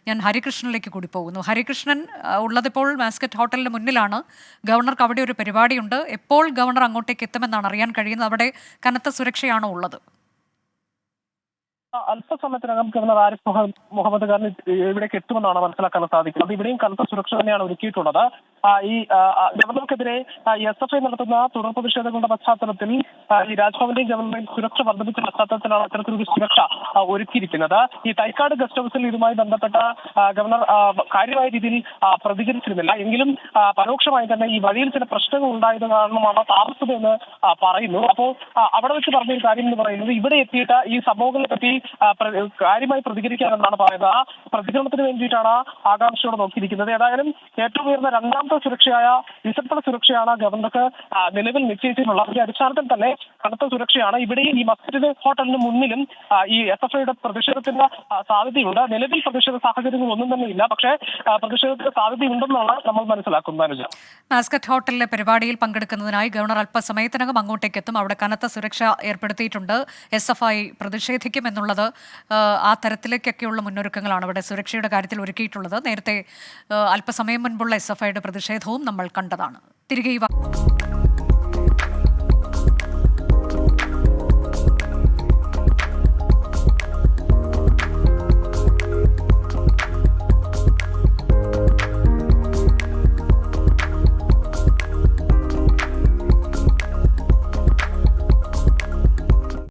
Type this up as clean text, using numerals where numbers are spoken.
ഞാൻ ഹരികൃഷ്ണനിലേക്ക് കൂടി പോകുന്നു. ഹരികൃഷ്ണൻ ഉള്ളതിപ്പോൾ മാസ്കറ്റ് ഹോട്ടലിന് മുന്നിലാണ്. ഗവർണർക്ക് അവിടെ ഒരു പരിപാടിയുണ്ട്. എപ്പോൾ ഗവർണർ അങ്ങോട്ടേക്ക് എത്തുമെന്നാണ് അറിയാൻ കഴിയുന്നത്? അവിടെ കനത്ത സുരക്ഷയാണോ ഉള്ളത്? അല്പസമയത്തിനകം ഗവർണർ ആരിഫ് മുഹമ്മദ് ഖാൻ ഇവിടേക്ക് എത്തുമെന്നാണ് മനസ്സിലാക്കാൻ സാധിക്കുന്നത്. ഇവിടെയും കനത്ത സുരക്ഷ തന്നെയാണ് ഒരുക്കിയിട്ടുള്ളത്. ഈ ഗവർണർക്കെതിരെ SFI നടത്തുന്ന തുടർ പ്രതിഷേധങ്ങളുടെ പശ്ചാത്തലത്തിൽ ഈ രാജ്ഭവന്റെയും ഗവർണറെയും സുരക്ഷ വർദ്ധിപ്പിച്ച പശ്ചാത്തലത്തിലാണ് അത്തരത്തിലൊരു സുരക്ഷ ഒരുക്കിയിരിക്കുന്നത്. ഈ തൈക്കാട് ഗസ്റ്റ് ഹൗസിൽ ഇതുമായി ബന്ധപ്പെട്ട ഗവർണർ കാര്യമായ രീതിയിൽ പ്രതികരിച്ചിരുന്നില്ല. എങ്കിലും പരോക്ഷമായി തന്നെ ഈ വഴിയിൽ ചില പ്രശ്നങ്ങൾ ഉണ്ടായത് കാരണമാണ് താമസമെന്ന് പറയുന്നു. അപ്പോൾ അവിടെ വെച്ച് പറഞ്ഞൊരു കാര്യം എന്ന് പറയുന്നത്, ഇവിടെ എത്തിയിട്ട് ഈ സംഭവങ്ങളെ പറ്റി കാര്യമായി പ്രതികരിക്കാനെന്നാണ് പറയുന്നത്. ആ പ്രതികരണത്തിന് വേണ്ടിയിട്ടാണ് ആകാംക്ഷയോടെ നോക്കിയിരിക്കുന്നത്. ഏതായാലും ഏറ്റവും ഉയർന്ന രണ്ടാമത്തെ സുരക്ഷയായ വിസപ്പണ സുരക്ഷയാണ് ഗവർണർക്ക് നിലവിൽ നിശ്ചയിച്ചിട്ടുള്ളത്. അതിന്റെ അടിസ്ഥാനത്തിൽ തന്നെ കനത്ത സുരക്ഷയാണ്. ഇവിടെയും ഈ മസ്കറ്റ് ഹോട്ടലിന് മുന്നിലും ഈ SFIയുടെ പ്രതിഷേധത്തിന് സാധ്യതയുണ്ട്. നിലവിൽ പ്രതിഷേധ സാഹചര്യങ്ങൾ ഒന്നും തന്നെ ഇല്ല. പക്ഷേ പ്രതിഷേധത്തിന് സാധ്യതയുണ്ടെന്നാണ് നമ്മൾ മനസ്സിലാക്കുന്നത്. അനുജ, മാസ്കറ്റ് ഹോട്ടലിലെ പരിപാടിയിൽ പങ്കെടുക്കുന്നതിനായി ഗവർണർ അല്പസമയത്തിനകം അങ്ങോട്ടേക്ക് എത്തും. അവിടെ കനത്ത സുരക്ഷ ഏർപ്പെടുത്തിയിട്ടുണ്ട്. SFI പ്രതിഷേധിക്കുമെന്നുള്ളത് ആ തരത്തിലേക്കൊക്കെയുള്ള മുന്നൊരുക്കങ്ങളാണ് അവിടെ സുരക്ഷയുടെ കാര്യത്തിൽ ഒരുക്കിയിട്ടുള്ളത്. നേരത്തെ അല്പസമയം മുൻപുള്ള SFIയുടെ പ്രതിഷേധവും നമ്മൾ കണ്ടതാണ്. തിരികെ